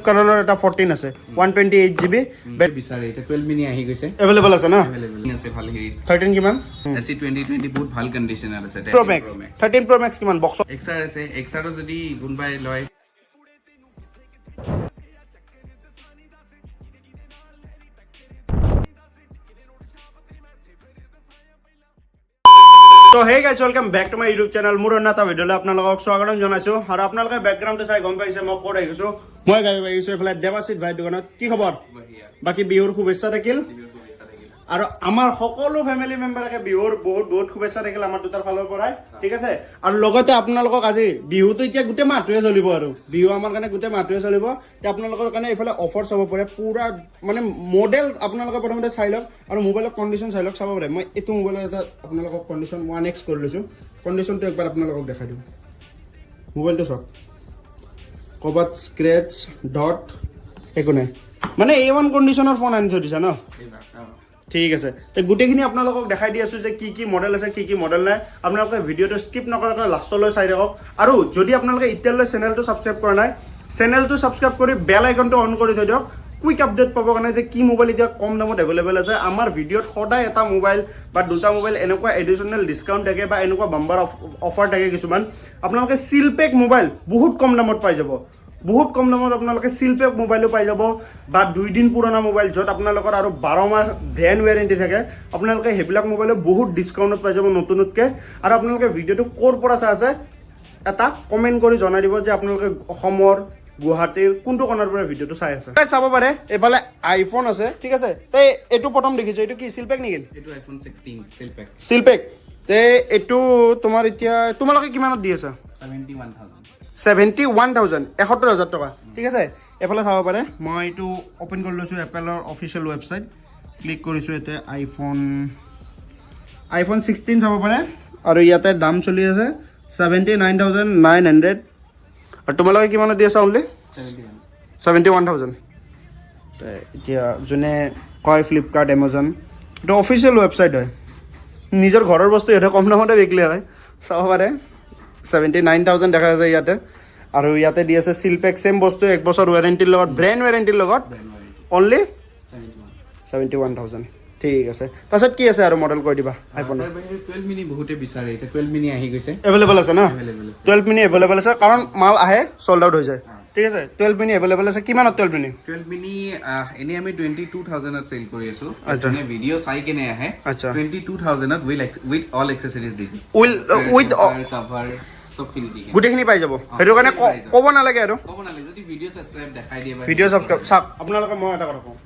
কালাৰৰ এটা 14 আছে 128GB বিচাৰে এটা 12 মিনি আহি গৈছে अवेलेबल আছে না अवेलेबल আছে ভাল হেৰি 13 কিমান এসি 2020 বহুত ভাল কন্ডিশনাৰ আছে 13 Pro Max কিমান বক্স এক্সআৰ আছে এক্সআৰ যদি গুণবাই লয় তো hey guys welcome back to my YouTube channel মোৰ অন্য এটা ভিডিঅ'লৈ আপোনালোকক স্বাগতম জনাইছো আৰু আপোনালোকে বেকগ্ৰাউণ্ডটো চাই গম পাইছে মই ক'ত আহিছো মই গাড়ী আহিছো এইফালে দেৱাশিত ভাই দোকানত কি খবৰ বাকি বিহুৰ শুভেচ্ছা থাকিল আৰু আমাৰ সকলো ফ্যামিলি মেম্বাৰকে বিহুৰ বহুত বহুত শুভেচ্ছা থাকিল আমাৰ দুটাৰ ফালৰ পৰাই ঠিক আছে আৰু লগতে আপোনালোকক আজি বিহুটো এতিয়া গোটেই মাহটোৱে চলিব আৰু বিহু আমাৰ কাৰণে গোটেই মাহটোৱে চলিব তে আপোনালোকৰ কাৰণে এইফালে অফাৰ চাব পাৰে পুৰা মানে মডেল আপোনালোকে প্ৰথমতে চাই লওক আৰু মোবাইলৰ কণ্ডিশ্যন চাই লওক চাব পাৰে মই এইটো মোবাইলৰ এটা আপোনালোকক কণ্ডিশ্যন 1x কৰি লৈছোঁ কণ্ডিশ্যনটো একবাৰ আপোনালোকক দেখাই দিওঁ মোবাইলটো চাওক ক'ৰবাত স্ক্ৰেচ ডট একো নাই মানে A1 কণ্ডিশ্যনৰ ফোন আনি থৈ দিছা ন ঠিক আছে তো গোটেইখিনি আপোনালোকক দেখাই দি আছো যে কি কি মডেল আছে কি কি মডেল নাই আপোনালোকে ভিডিঅ'টো স্কিপ নকৰাকৈ লাষ্টলৈ চাই থাকক আৰু যদি আপোনালোকে এতিয়ালৈ চেনেলটো ছাবস্ক্ৰাইব কৰা নাই চেনেলটো ছাবস্ক্ৰাইব কৰি বেল আইকনটো অন কৰি থৈ দিয়ক কুইক আপডেট পাবৰ কাৰণে যে কি মোবাইল এতিয়া কম দামত এভেইলেবল আছে আমাৰ ভিডিঅ'ত সদায় এটা মোবাইল বা দুটা মোবাইল এনেকুৱা এডিশ্যনেল ডিছকাউণ্ট থাকে বা এনেকুৱা বাম্বাৰ অফাৰ থাকে কিছুমান আপোনালোকে চিলপেক মোবাইল বহুত কম দামত পাই যাব বহুত কম দামত আপোনালোকে চিলপেক মোবাইলো পাই যাব বা 2 দিন পুৰণা মোবাইল য'ত আপোনালোকৰ আৰু 12 মাহ ভ্যান ওয়াৰেণ্টি থাকে আপোনালোকে হেবিলাক মোবাইলো বহুত ডিছকাউণ্টত পাই যাব নতুনতকৈ আৰু আপোনালোকে ভিডিঅ'টো ক'ৰ পৰা চাই আছে এটা কমেণ্ট কৰি জনাই দিব যে আপোনালোকে অসমৰ গুৱাহাটীৰ কোনটো কোণৰ পৰা ভিডিঅ'টো চাই আছে চাব পাৰে এইফালে আইফোন আছে ঠিক আছে তে এইটো প্ৰথম দেখিছো এইটো কি চিলপেক নেকি এইটো আইফোন 16 চিলপেক তে এইটো তোমাৰ এতিয়া তোমালোকে কিমানত দি আছা 71,000 71,000 টকা ঠিক আছে এফালে চাব পাৰে মই এইটো ওপেন কৰি লৈছোঁ এপলৰ অফিচিয়েল ৱেবছাইট ক্লিক কৰিছোঁ ইয়াতে আইফোন 16 চাব পাৰে আৰু ইয়াতে দাম চলি আছে 79,900 আৰু তোমালোকে কিমানত দি আছা অনলি 71,000 এতিয়া যোনে কয় ফ্লিপকাৰ্ট এমাজন এইটো অফিচিয়েল ৱেবছাইট হয় নিজৰ ঘৰৰ বস্তু ইহঁতে কম দামতে বিকিলে হয় চাব পাৰে 79,000 দেখা আছে ইয়াতে আৰু ইয়াতে দি আছে চিলপেক সেম বস্তু 1 বছৰ ওয়াৰেণ্টিৰ লগত ব্ৰেণ্ড ওয়াৰেণ্টিৰ লগত অনলি 71,000 ঠিক আছে তাৰছত কি আছে আৰু মডেল কৈ দিবা আইফোন 12 মিনি বহুতে বিচাৰে এটা 12 মিনি আহি গৈছে अवेलेबल আছে না 12 মিনি अवेलेबल আছে কাৰণ মাল আহে সোল্ড আউট হৈ যায় ঠিক আছে 12 মিনি अवेलेबल আছে কিমানত 12 মিনি এনে আমি 22,000 ত সেল কৰি আছো মানে ভিডিও চাই কেনে আহে 22,000 ত উইথ অল এক্সেসৰিজ দি উইথ কভাৰ সব কিনি দি গুটেখিনি পাই যাব হেতু কাৰণে ক'ব নালাগে আৰু যদি ভিডিও সাবস্ক্ৰাইব দেখাই দিয়ে ভিডিও সাবস্ক্ৰাইব চাক আপোনালোকে মই এটা কথা কওঁ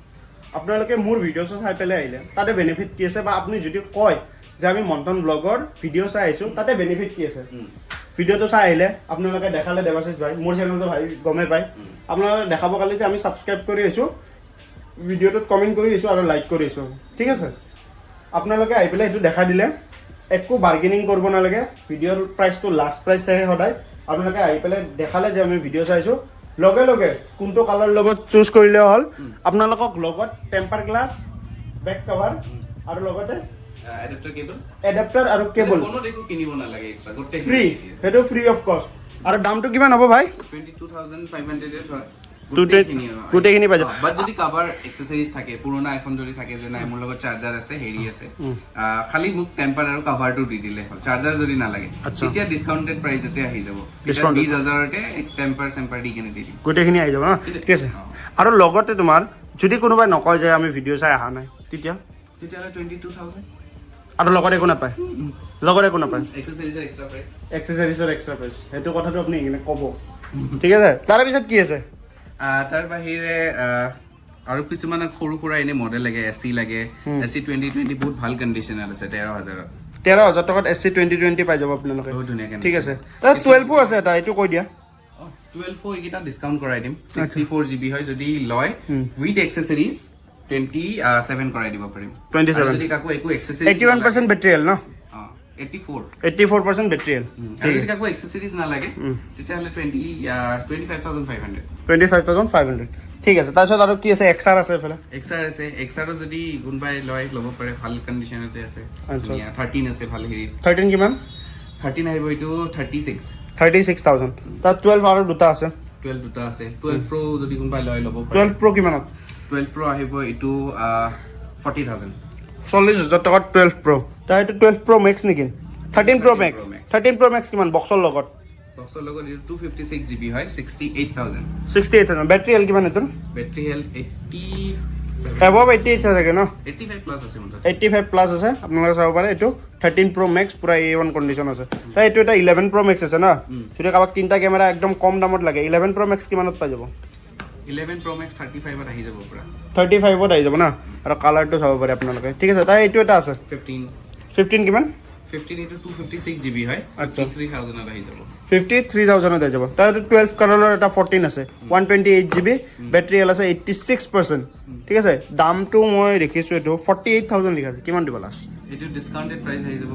আপোনালোকে মোৰ ভিডিঅ' চাই পেলাই আহিলে তাতে বেনিফিট কি আছে বা আপুনি যদি কয় যে আমি মন্থন ব্লগৰ ভিডিঅ' চাই আহিছোঁ তাতে বেনিফিট কি আছে ভিডিঅ'টো চাই আহিলে আপোনালোকে দেখালে দেৱাশিষ ভাই মোৰ চেনেলটো ভাই গমে পায় আপোনালোকে দেখাব কালি যে আমি ছাবস্ক্ৰাইব কৰি আহিছোঁ ভিডিঅ'টোত কমেণ্ট কৰি আহিছোঁ আৰু লাইক কৰি আহিছোঁ ঠিক আছে আপোনালোকে আহি পেলাই সেইটো দেখাই দিলে একো বাৰ্গেনিং কৰিব নালাগে ভিডিঅ'ৰ প্ৰাইচটো লাষ্ট প্ৰাইচ থাকে সদায় আপোনালোকে আহি পেলাই দেখালে যে আমি ভিডিঅ' চাইছোঁ লগে লগে কোনটো কালাৰ লগত চুজ কৰিলে হ'ল আপোনালোকক লগত টেম্পাৰ গ্লাছ বেক কভাৰ আৰু লগতে এডাপ্টাৰ আৰু কেবল ফোনত একো কিনিব নালাগে এক্সট্ৰা গোটেই ফ্ৰী হেতু ফ্ৰী অফ কষ্ট আৰু দামটো কিমান হ'ব ভাই 22,500 হয় গোটেইখিনি পাই যাব বাট যদি কভাৰ এক্সেসৰিজ থাকে পুৰণা আইফোন যদি থাকে যে নাই মোৰ লগত চাৰ্জাৰ আছে হেৰি আছে খালি মোক টেম্পাৰ আৰু কভাৰটো দি দিলে হ'ল চাৰ্জাৰ যদি নালাগে এতিয়া ডিসকাউন্টেড প্ৰাইসতে আহি যাব 20,000 তে টেম্পাৰ দি কেনে দি দিম গোটেইখিনি আহি যাব না ঠিক আছে আৰু লগতে তোমাৰ যদি কোনোবাই নকয় যে আমি ভিডিঅ' চাই অহা নাই তেতিয়া 22,000 আৰু লগতে একো নাপায় এক্সেসৰিজৰ এক্সট্ৰা প্ৰাইস সেইটো কথাটো আপুনি এনে ক'ব ঠিক আছে তাৰ পিছত কি আছে তাৰ বাহিৰে আৰু কিছুমান সৰু সৰু এনে মডেল লাগে এসি লাগে এসি 2020 বহুত ভাল কন্ডিশনাৰ আছে 13,000 টকাত এসি 2020 পাই যাব আপোনালোকে বহুত ধুনীয়া ঠিক আছে 12 আছে এটা এইটো কৈ দিয়া 12 এইটা ডিসকাউন্ট কৰাই দিম 64GB হয় যদি লয় উইথ এক্সেসৰিজ 27 কৰাই দিব পাৰিম 27 যদি কাকো একো এক্সেসৰিজ 81% বেটাৰী ন 84% বেটাৰী যদি কাকো এক্সেসৰিজ না লাগে তেতিয়াহলে 25,500 ঠিক আছে তাৰপিছত আৰু কি আছে এক্সআৰ আছে এফালে এক্সআৰ যদি গুণবাই লয় ল'ব পাৰে ভাল কন্ডিশনতে আছে 13 আছে ভাল হেৰি 13 কিমান 13 আহিব এইটো 36,000 তাত 12 আৰু দুটা আছে 12 দুটা আছে 12 Pro যদি কোনবাই ল'ব পাৰে 12 Pro কিমানত 12 Pro আহিব এইটো 40,000 40,000 টকাত 12 Pro তা এইটো 12 Pro Max নেকি 13 Pro Max 13 Pro Max কিমান বক্সৰ লগত বক্সৰ লগত এইটো 256 GB হয় 68,000 68,000 বেটাৰী হেল্থ কিমান এটো বেটাৰী হেল্থ 87 above 88 থাকে ন 85 প্লাছ আছে মোৰ 85 প্লাছ আছে আপোনালোকে চাব পাৰে এইটো 13 Pro Max পুৰা A1 কণ্ডিশ্যন আছে তাই এইটো এটা 11 Pro Max আছে না যদি কাবাক তিনটা কেমেৰা একদম কম দামত লাগে 11 Pro Max কিমানত পাই যাব 11 Pro Max 35 ত আহি যাব পুৰা 35 ত আহি যাব না আৰু কালাৰটো চাব পাৰে আপোনালোকে ঠিক আছে তাই এইটো এটা আছে 15 কিমান 15 into 256 GB হয় আচ্ছা 53,000 ত আহি যাব 53,000 ত আহি যাব তাই 12 কালাৰৰ এটা 14 আছে 128 GB বেটাৰী হেল্থ আছে 86% ঠিক আছে দামটো মই দেখিছো এইটো 48,000 লিখা আছে কিমান দিব লাষ্ট এইটো ডিসকাউন্টেড প্ৰাইস আহি যাব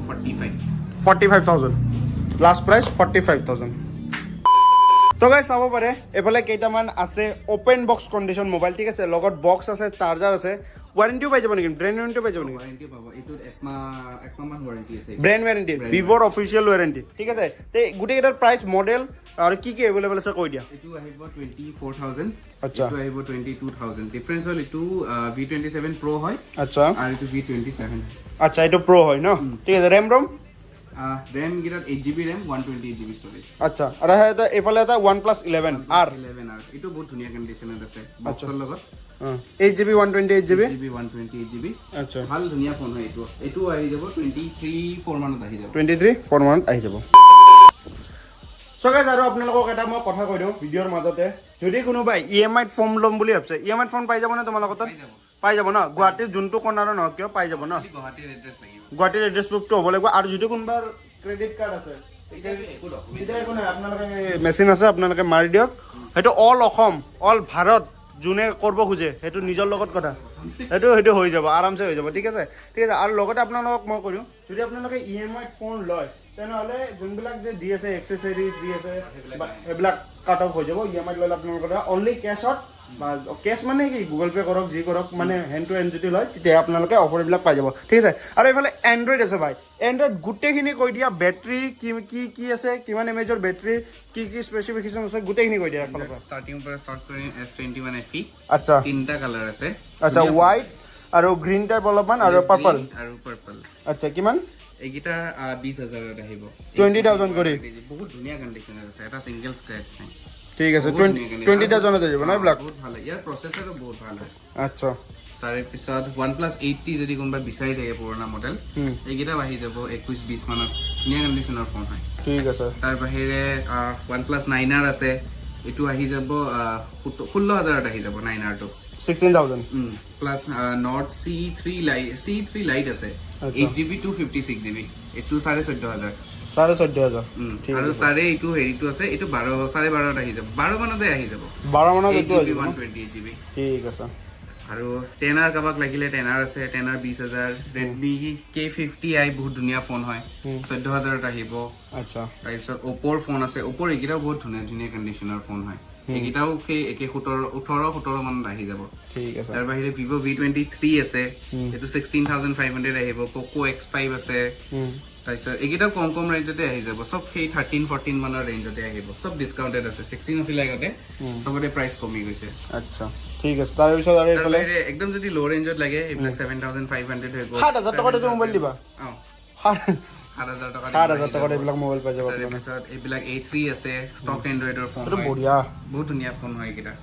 45,000 লাষ্ট প্ৰাইস 45,000 তো গাইস চাব পাৰে এফালে কেইটামান আছে ওপেন বক্স কন্ডিশন মোবাইল ঠিক আছে লগত বক্স আছে চাৰ্জাৰ আছে ওয়ারেন্টিও পাই যাব নেকি ব্র্যান্ড ওয়ারেন্টিও পাই যাব নেকি ওয়ারেন্টি পাব এইটো একমাহ ওয়ারেন্টি আছে ব্র্যান্ড ওয়ারেন্টি ভিভোর অফিশিয়াল ওয়ারেন্টি ঠিক আছে তে গুটে এটার প্রাইস মডেল আর কি কি अवेलेबल আছে কই দিয়া এইটো আহিব 24,000 আচ্ছা এইটো আহিব 22,000 ডিফারেন্স হল এইটো V27 Pro হয় আচ্ছা আর এইটো V27 আচ্ছা এটা প্রো হয় ন ঠিক আছে RAM ROM RAM গিরাত 8GB RAM 128GB storage আচ্ছা আর এটা এফালে এটা OnePlus 11R এইটো বহুত ধুনিয়া কন্ডিশনত আছে বক্সৰ লগত 8GB 128GB 128GB আচ্ছা ভাল ধুনিয়া ফোন হয় এইটো আহি যাব 23-4 মানত আহি যাব 23-4 মানত আহি যাব সো গাইস আৰু আপোনালোকক এটা মই কথা কৈ দিও ভিডিওৰ মাজতে যদি কোনোবাই ইএমআই ফোন লম বুলি ভাবছে ইএমআই ফোন পাই যাব না তোমালোকৰ তাত পাই যাব না গুৱাহাটীৰ যোনটো কোনাৰ ন কিয় পাই যাব না গুৱাহাটীৰ এড্ৰেছ লাগিব গুৱাহাটীৰ এড্ৰেছ বুকটো হ'ব লাগিব আৰু যদি কোনোবাৰ ক্ৰেডিট কাৰ্ড আছে এতিয়া একো নাই আপোনালোকে মেচিন আছে আপোনালোকে মাৰি দিয়ক সেইটো অল অসম অল ভাৰত যোনে কৰিব খোজে সেইটো নিজৰ লগত কথা সেইটো হৈ যাব আৰামছে হৈ যাব ঠিক আছে আৰু লগতে আপোনালোকক মই কৰিম যদি আপোনালোকে ইএমআই ফোন লয় তেনেহ'লে যোনবিলাক যে দি আছে এক্সেসৰিজ দি আছে এইবিলাক কাট অফ হৈ যাব ইএমআই ল'লে আপোনালোকৰ অনলি কেছত বা কেছ মানে কি গুগল পে কৰক যি কৰক মানে হেণ্ড টু হেণ্ড যদি লয় তেতিয়া আপোনালোকে অফাৰবিলাক পাই যাব ঠিক আছে আৰু এইফালে এণ্ড্ৰইড আছে ভাই এণ্ড্ৰইড গোটেইখিনি কৈ দিয়া বেটাৰী কি আছে কিমান এমএজৰ বেটাৰী কি স্পেচিফিকেশ্যন আছে গোটেইখিনি কৈ দিয়া এফালৰ পৰা ষ্টাৰ্টিং পৰা ষ্টাৰ্ট কৰিম S21 FE আচ্ছা তিনটা কালাৰ আছে আচ্ছা হোৱাইট আৰু গ্ৰীণ টাইপ অলপমান আৰু পাৰ্পল আচ্ছা কিমান এইগিটা 20,000 ত আহিব 20,000 কৰি বহুত ধুনিয়া কন্ডিশন আছে এটা সিঙ্গেল স্ক্র্যাচ নাই ঠিক আছে 20,000 তে যাব না ব্ল্যাক বহুত ভালো ইয়াৰ প্ৰচেছৰটো বহুত ভাল হয় আচ্ছা তাৰে পিছত OnePlus 80 যদি কোনবা বিচাৰি থাকে পুৰণা মডেল এইগিটা আহি যাব 21-20 মানত ধুনিয়া কন্ডিশনৰ ফোন হয় ঠিক আছে তাৰ বাহিৰে OnePlus 9R আছে এটো আহি যাব 16,000 ত আহি যাব 9R টো 16,000 প্লাস Note C3 Lite আছে 8GB 256GB এটো 14,500 14,500 ঠিক আৰু তাৰে এইটো হেৰিটো আছে এইটো 12.5 আহি যাব 12 মানতে আহি যাব 12 মানত এইটো আহি যাব 128GB ঠিক আছে আৰু 10R কাবাক লাগিলে 10R আছে 10R 20,000 Redmi K50i বহুত ধুনিয়া ফোন হয় 14,000 ত আহিব আচ্ছা তাৰপিছত Oppoৰ ফোন আছে Oppoৰ এগিটাও বহুত ধুনিয়া কন্ডিশনৰ ফোন হয় এগিটাও সেই 18 মানত আহি যাব ঠিক আছে তাৰ বাহিৰে Vivo V23 আছে এটো 16,500 আহিব Poco X5 আছে তাৰপিছত এগিটাও কম ৰেঞ্জতে আহি যাব সব সেই 13-14 মানৰ ৰেঞ্জতে আহিব সব ডিসকাউন্টেড আছে 16 আছিল আগতে সবতে প্ৰাইস কমি গৈছে আচ্ছা ঠিক আছে তাৰ পিছত আৰু এইফালে একদম যদি লো ৰেঞ্জত লাগে এইবিলাক 7,500 হৈ গ'ল 7,000 টকাতে মোবাইল দিবা 7,000 টকা 7,000 টকাতে এইবিলাক মোবাইল পাই যাব তাৰপিছত এইবিলাক A3 আছে ষ্টক এন্ড্ৰইডৰ ফোন এইটো বঢ়িয়া বহুত ধুনিয়া ফোন হয় এইকেইটা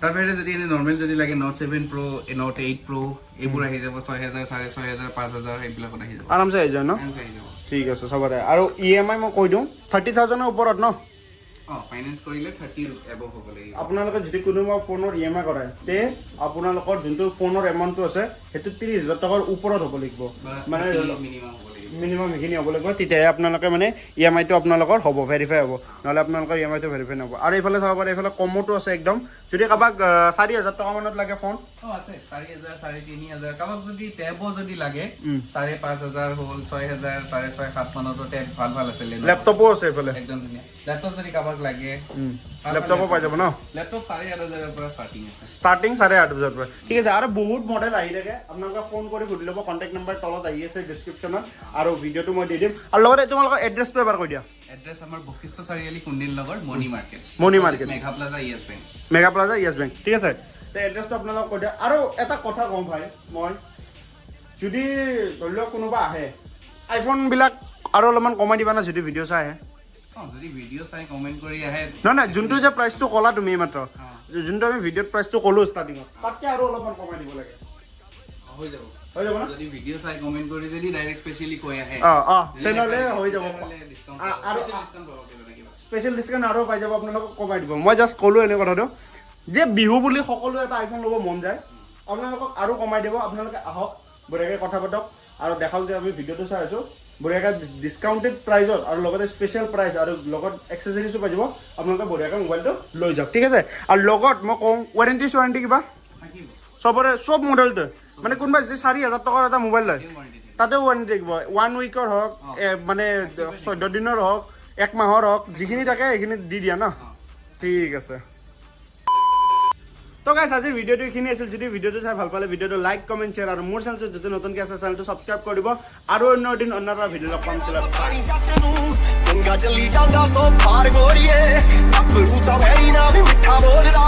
তাৰ বাহিৰে যদি এনে নৰ্মেল যদি লাগে Note 7 Pro Note 8 Pro এইবোৰ আহি যাব 6,000 6,500 5,000 এইবিলাকত আহি যাব আৰামছে আহি যায় ন ঠিক আছে সবৰে আৰু ইএমআই মই কৈ দিওঁ 30,000 ৰ ওপৰত ন ফাইনান্স কৰিলে 30 এবভ হ'ব লাগিব আপোনালোকে যদি কোনোবা ফোনৰ ইএমআই কৰে তে আপোনালোকৰ যোনটো ফোনৰ এমাউণ্টটো আছে সেইটো 30,000 টকাৰ ওপৰত হ'ব লাগিব মানে মিনিমাম হ'ব লাগিব মিনিমাম এইখিনি হ'ব লাগিব তেতিয়াহে আপোনালোকে মানে ইএমআইটো আপোনালোকৰ হ'ব ভেৰিফাই হ'ব নহ'লে আপোনালোকৰ ইএমআইটো ভেৰিফাই নহ'ব আৰু এইফালে চাব পাৰে এইফালে কমতো আছে একদম যদি কাৰোবাক 4,000 টকা মানত লাগে ফোন আছে 4,000 3,500 কাবাক যদি টেবো যদি লাগে 5,500 হ'ল 6,000 6,500 7 মানতো টেব ভাল আছে লেপটপো আছে এইফালে একদম ধুনীয়া লেপটপ যদি কাবাক লাগে লেপটপো পাই যাব ন লেপটপ 8,500 ৰ পৰা ষ্টাৰ্টিং 8,500 পৰা ঠিক আছে আৰু বহুত মডেল আহি থাকে আপোনালোকে ফোন কৰি সুধি ল'ব কন্টেক্ট নম্বৰ তলত আহি আছে ডেসক্ৰিপচনত আৰু ভিডিঅ'টো মই দি দিম আৰু লগতে তোমালোকৰ এড্ৰেছটো এবাৰ কৈ দিয়া এড্ৰেছ আমাৰ বশিষ্ঠ চাৰিআলি কুণ্ডিল নগৰ মণি মাৰ্কেট মেঘা প্লাজা য়েছ বেংক য়েছ বেংক ঠিক আছে তে এড্ৰেছটো আপোনালোকক কৈ দিয়া আৰু এটা কথা কওঁ ভাই মই যদি ধৰি লওক কোনোবা আহে আইফোনবিলাক আৰু অলপমান কমাই দিবা না যদি ভিডিঅ' চাই আহে যদি ভিডিঅ' চাই কমেণ্ট কৰি আহে নহয় যোনটো যে প্ৰাইচটো ক'লা তুমি মাত্ৰ যোনটো আমি ভিডিঅ'ত প্ৰাইচটো ক'লো ষ্টাৰ্টিঙত তাতকৈ আৰু অলপমান কমাই দিব লাগে হৈ যাব না যদি ভিডিঅ' চাই কমেণ্ট কৰি যদি ডাইৰেক্ট স্পেচিয়েলি কৈ আহে তেনেহ'লে হৈ যাব আৰু স্পেচিয়েল ডিছকাউণ্ট আৰু পাই যাব আপোনালোকক কমাই দিব মই জাষ্ট ক'লোঁ এনে কথাটো যে বিহু বুলি সকলোৱে এটা আইফোন ল'ব মন যায় আপোনালোকক আৰু কমাই দিব আপোনালোকে আহক বঢ়িয়াকৈ কথা পাতক আৰু দেখাওক যে আমি ভিডিঅ'টো চাই আছোঁ বঢ়িয়াকৈ ডিছকাউণ্টেড প্ৰাইজত আৰু লগতে স্পেচিয়েল প্ৰাইজ আৰু লগত এক্সেচৰিজো পাই যাব আপোনালোকে বঢ়িয়াকৈ মোবাইলটো লৈ যাওক ঠিক আছে আৰু লগত মই কওঁ ৱাৰেণ্টি কিবা চবৰে চব মডেলটো মানে কোনোবাই যদি 4,000 টকাৰ এটা মোবাইল লয় তাতেও ৱাৰেণ্টি থাকিব 1 উইকৰ হওক মানে 14 দিনৰ হওক 1 মাহৰ হওক যিখিনি থাকে সেইখিনি দি দিয়া ন ঠিক আছে তো গাইছ আজিৰ ভিডিঅ'টো এইখিনি আছিল যদি ভিডিঅ'টো চাই ভাল পালে ভিডিঅ'টো লাইক কমেণ্ট শ্বেয়াৰ আৰু মোৰ চেনেলটো যদি নতুনকৈ আছে চেনেলটো ছাবস্ক্ৰাইব কৰি দিব আৰু অন্য এদিন অন্য এটা ভিডিঅ' লগ পাম ਚੰਗਾ ਚੱਲੀ ਜਾਂਦਾ ਸੋ ਪਾਰ ਗੋਰੀਏ ਅੱਭਰੂ ਤਾਂ ਵੈਰੀ ਨਾ ਵੀ ਮਿੱਠਾ ਬੋਲਦਾ